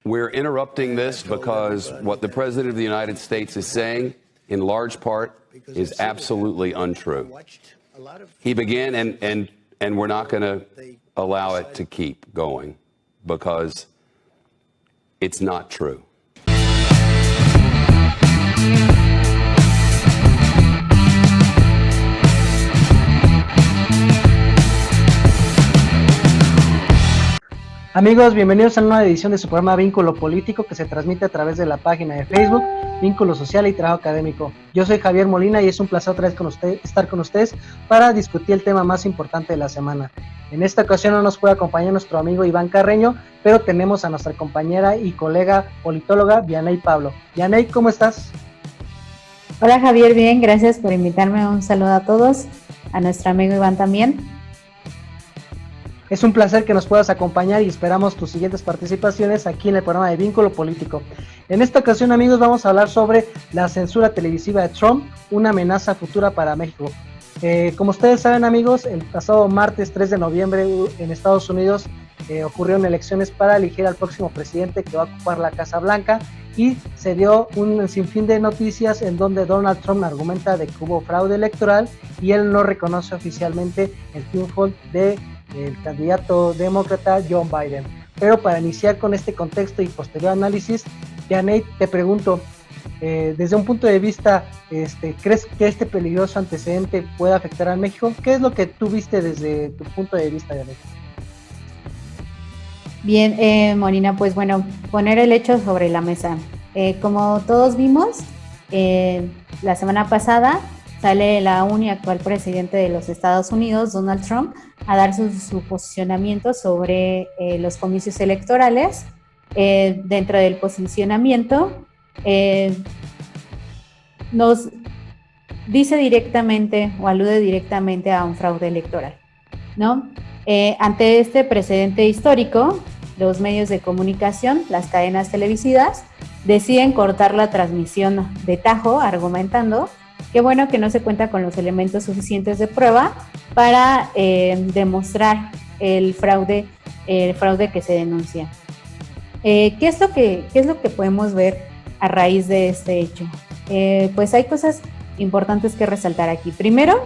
We're interrupting this because what the President of the United States is saying, in large part, is absolutely untrue. He began, and we're not going to allow it to keep going because it's not true. Amigos, bienvenidos a una nueva edición de su programa Vínculo Político, que se transmite a través de la página de Facebook Vínculo Social y Trabajo Académico. Yo soy Javier Molina y es un placer otra vez estar con ustedes para discutir el tema más importante de la semana. En esta ocasión no nos puede acompañar nuestro amigo Iván Carreño, pero tenemos a nuestra compañera y colega politóloga Vianey Pablo. Vianey, ¿cómo estás? Hola Javier, bien, gracias por invitarme. Un saludo a todos, a nuestro amigo Iván también. Es un placer que nos puedas acompañar y esperamos tus siguientes participaciones aquí en el programa de Vínculo Político. En esta ocasión, amigos, vamos a hablar sobre la censura televisiva de Trump, una amenaza futura para México. Como ustedes saben, amigos, el pasado martes 3 de noviembre en Estados Unidos ocurrieron elecciones para elegir al próximo presidente que va a ocupar la Casa Blanca y se dio un sinfín de noticias en donde Donald Trump argumenta de que hubo fraude electoral y él no reconoce oficialmente el triunfo del candidato demócrata John Biden. Pero para iniciar con este contexto y posterior análisis, Vianey, te pregunto, desde un punto de vista, ¿crees que este peligroso antecedente puede afectar a México? ¿Qué es lo que tú viste desde tu punto de vista, Vianey? Bien, Molina, pues bueno, poner el hecho sobre la mesa. Como todos vimos, la semana pasada sale el aún y actual presidente de los Estados Unidos, Donald Trump, a dar su posicionamiento sobre los comicios electorales. Dentro del posicionamiento, nos dice directamente o alude directamente a un fraude electoral, ¿no? Ante este precedente histórico, los medios de comunicación, las cadenas televisivas, deciden cortar la transmisión de tajo, argumentando que bueno que no se cuenta con los elementos suficientes de prueba para demostrar el fraude que se denuncia. ¿Qué es lo que podemos ver a raíz de este hecho? Pues hay cosas importantes que resaltar aquí. Primero,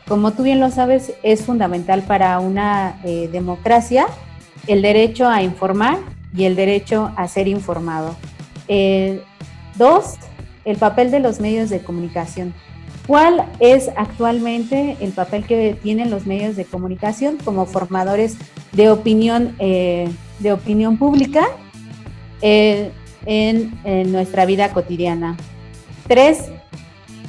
como tú bien lo sabes, es fundamental para una democracia el derecho a informar y el derecho a ser informado. Dos, el papel de los medios de comunicación. ¿Cuál es actualmente el papel que tienen los medios de comunicación como formadores de opinión pública en nuestra vida cotidiana? Tres,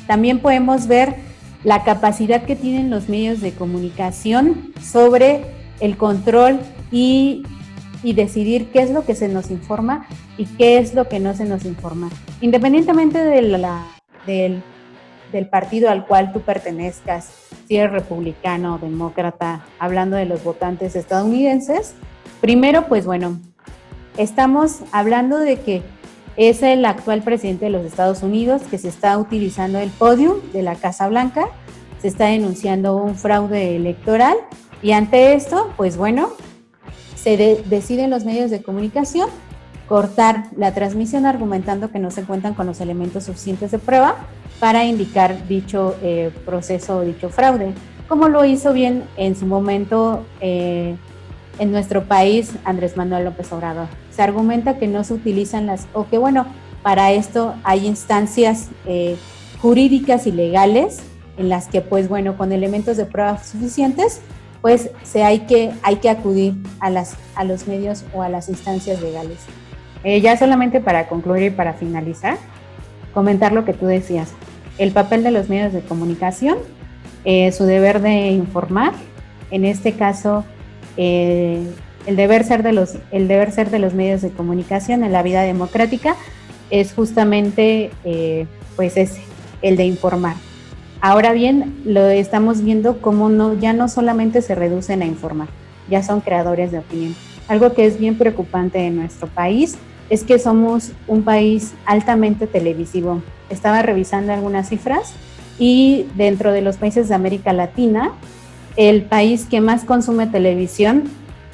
también podemos ver la capacidad que tienen los medios de comunicación sobre el control y decidir qué es lo que se nos informa y qué es lo que no se nos informa. Independientemente del partido al cual tú pertenezcas, si eres republicano o demócrata, hablando de los votantes estadounidenses, primero, pues bueno, estamos hablando de que es el actual presidente de los Estados Unidos que se está utilizando el podio de la Casa Blanca, se está denunciando un fraude electoral y ante esto, pues bueno, se deciden los medios de comunicación cortar la transmisión argumentando que no se cuentan con los elementos suficientes de prueba para indicar dicho proceso o dicho fraude, como lo hizo bien en su momento en nuestro país Andrés Manuel López Obrador. Se argumenta que no se utilizan para esto hay instancias jurídicas y legales en las que, pues bueno, con elementos de prueba suficientes, pues hay que acudir a los medios o a las instancias legales. Ya solamente para concluir y para finalizar, comentar lo que tú decías, el papel de los medios de comunicación, su deber de informar, en este caso, el deber ser de los medios de comunicación en la vida democrática es justamente pues es el de informar. Ahora bien, lo estamos viendo como ya no solamente se reducen a informar, ya son creadores de opinión. Algo que es bien preocupante en nuestro país es que somos un país altamente televisivo. Estaba revisando algunas cifras y dentro de los países de América Latina, el país que más consume televisión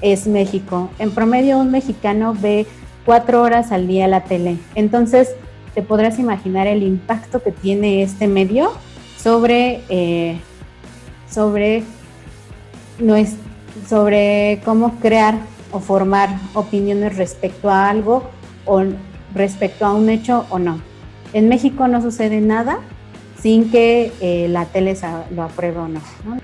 es México. En promedio, un mexicano ve 24 horas al día la tele. Entonces, te podrás imaginar el impacto que tiene este medio sobre cómo crear o formar opiniones respecto a algo o respecto a un hecho o no. En México no sucede nada sin que la tele lo apruebe o no, ¿no?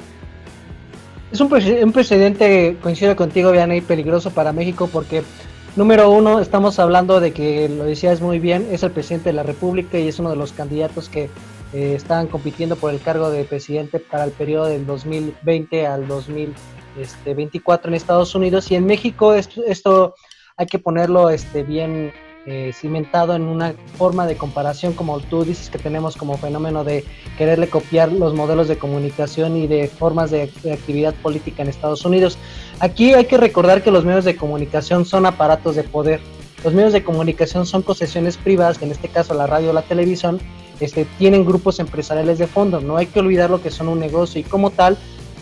Es un precedente, coincido contigo, Vianey, peligroso para México porque, número uno, estamos hablando de que, lo decías muy bien, es el presidente de la República y es uno de los candidatos que estaban compitiendo por el cargo de presidente para el periodo del 2020 al 2024 en Estados Unidos, y en México esto hay que ponerlo bien cimentado en una forma de comparación, como tú dices, que tenemos como fenómeno de quererle copiar los modelos de comunicación y de formas de actividad política en Estados Unidos. Aquí hay que recordar que los medios de comunicación son aparatos de poder. Los medios de comunicación son concesiones privadas, que en este caso la radio o la televisión, tienen grupos empresariales de fondo. No hay que olvidar lo que son un negocio, y como tal,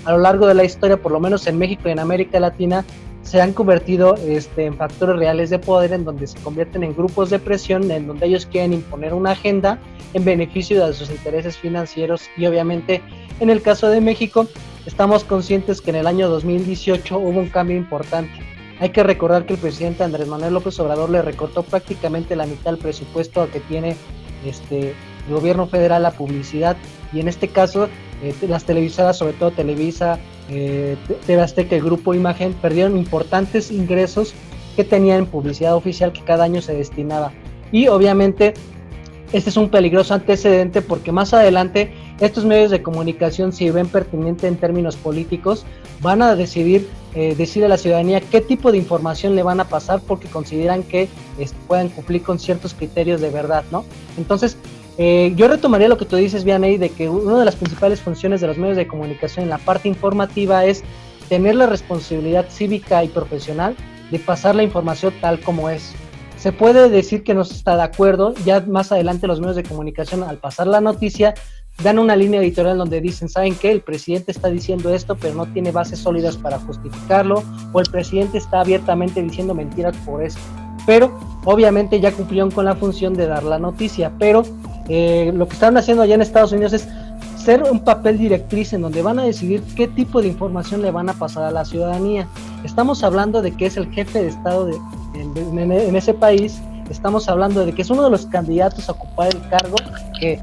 a lo largo de la historia, por lo menos en México y en América Latina, se han convertido en factores reales de poder, en donde se convierten en grupos de presión, en donde ellos quieren imponer una agenda en beneficio de sus intereses financieros. Y obviamente, en el caso de México, estamos conscientes que en el año 2018 hubo un cambio importante. Hay que recordar que el presidente Andrés Manuel López Obrador le recortó prácticamente la mitad del presupuesto que tiene el gobierno federal a publicidad, y en este caso las televisoras, sobre todo Televisa, TV Azteca, el Grupo Imagen, perdieron importantes ingresos que tenían en publicidad oficial que cada año se destinaba. Y obviamente este es un peligroso antecedente, porque más adelante estos medios de comunicación, si ven pertinente en términos políticos, van a decirle a la ciudadanía qué tipo de información le van a pasar, porque consideran que puedan cumplir con ciertos criterios de verdad, ¿no? Entonces, yo retomaría lo que tú dices, Vianey, de que una de las principales funciones de los medios de comunicación en la parte informativa es tener la responsabilidad cívica y profesional de pasar la información tal como es. Se puede decir que no se está de acuerdo, ya más adelante los medios de comunicación, al pasar la noticia, dan una línea editorial donde dicen, ¿saben qué? El presidente está diciendo esto, pero no tiene bases sólidas para justificarlo, o el presidente está abiertamente diciendo mentiras por eso. Pero obviamente ya cumplieron con la función de dar la noticia, pero lo que están haciendo allá en Estados Unidos es ser un papel directriz en donde van a decidir qué tipo de información le van a pasar a la ciudadanía. Estamos hablando de que es el jefe de Estado en ese país. Estamos hablando de que es uno de los candidatos a ocupar el cargo, que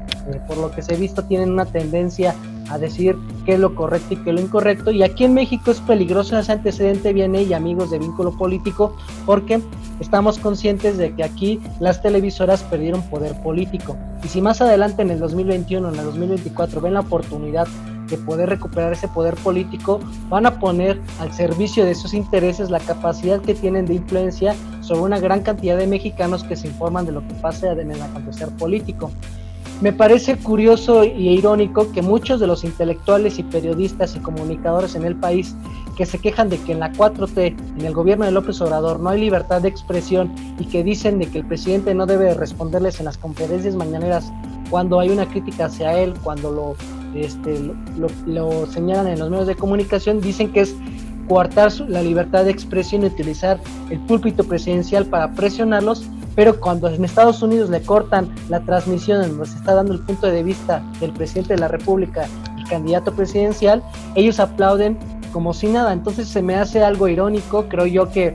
por lo que se ha visto tienen una tendencia a decir qué es lo correcto y qué es lo incorrecto. Y aquí en México es peligroso ese antecedente, viene, y amigos de Vínculo Político, porque estamos conscientes de que aquí las televisoras perdieron poder político, y si más adelante en el 2021, en el 2024 ven la oportunidad de poder recuperar ese poder político, van a poner al servicio de sus intereses la capacidad que tienen de influencia sobre una gran cantidad de mexicanos que se informan de lo que pasa en el acontecer político. Me parece curioso y irónico que muchos de los intelectuales y periodistas y comunicadores en el país que se quejan de que en la 4T, en el gobierno de López Obrador, no hay libertad de expresión, y que dicen de que el presidente no debe responderles en las conferencias mañaneras cuando hay una crítica hacia él, cuando lo señalan en los medios de comunicación, dicen que es coartar la libertad de expresión y utilizar el púlpito presidencial para presionarlos. Pero cuando en Estados Unidos le cortan la transmisión en donde se está dando el punto de vista del presidente de la República y candidato presidencial, ellos aplauden como si nada. Entonces se me hace algo irónico, creo yo, que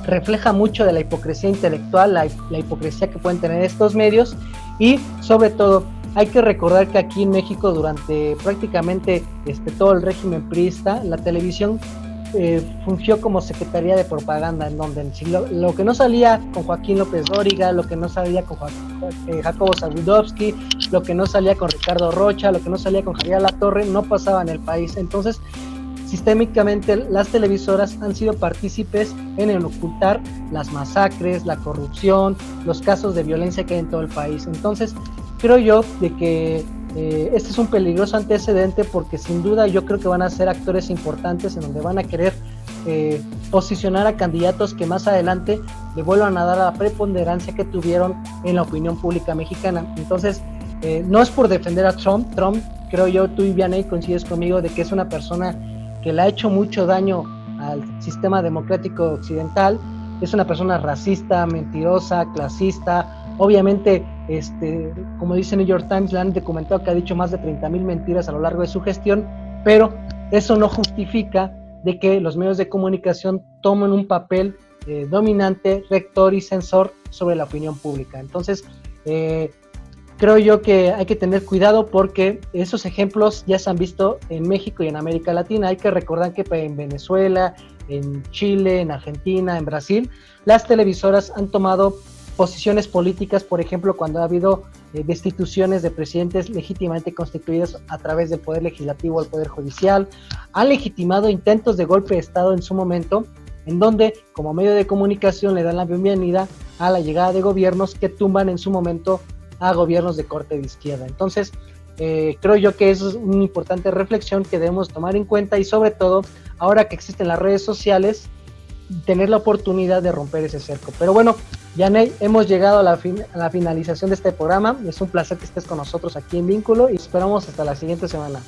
refleja mucho de la hipocresía intelectual, la hipocresía que pueden tener estos medios. Y sobre todo hay que recordar que aquí en México, durante prácticamente todo el régimen priista, la televisión fungió como secretaría de propaganda, en donde lo que no salía con Joaquín López Dóriga, lo que no salía con Jacobo Zabludovsky, lo que no salía con Ricardo Rocha, lo que no salía con Javier Alatorre, no pasaba en el país. Entonces, sistémicamente las televisoras han sido partícipes en el ocultar las masacres, la corrupción, los casos de violencia que hay en todo el país. Entonces, creo yo de que este es un peligroso antecedente, porque sin duda yo creo que van a ser actores importantes en donde van a querer posicionar a candidatos que más adelante le vuelvan a dar la preponderancia que tuvieron en la opinión pública mexicana. Entonces, no es por defender a Trump, creo yo, tú y Vianey coincides conmigo de que es una persona que le ha hecho mucho daño al sistema democrático occidental, es una persona racista, mentirosa, clasista. Obviamente, como dice New York Times, le han documentado que ha dicho más de 30,000 mentiras a lo largo de su gestión, pero eso no justifica de que los medios de comunicación tomen un papel dominante, rector y censor sobre la opinión pública. Entonces, creo yo que hay que tener cuidado porque esos ejemplos ya se han visto en México y en América Latina. Hay que recordar que en Venezuela, en Chile, en Argentina, en Brasil, las televisoras han tomado posiciones políticas, por ejemplo, cuando ha habido destituciones de presidentes legítimamente constituidos a través del Poder Legislativo o el Poder Judicial, han legitimado intentos de golpe de Estado en su momento, en donde como medio de comunicación le dan la bienvenida a la llegada de gobiernos que tumban en su momento a gobiernos de corte de izquierda. Entonces, creo yo que eso es una importante reflexión que debemos tomar en cuenta y sobre todo, ahora que existen las redes sociales, tener la oportunidad de romper ese cerco. Pero bueno, Yaney, hemos llegado a la finalización de este programa. Es un placer que estés con nosotros aquí en Vínculo y esperamos hasta la siguiente semana.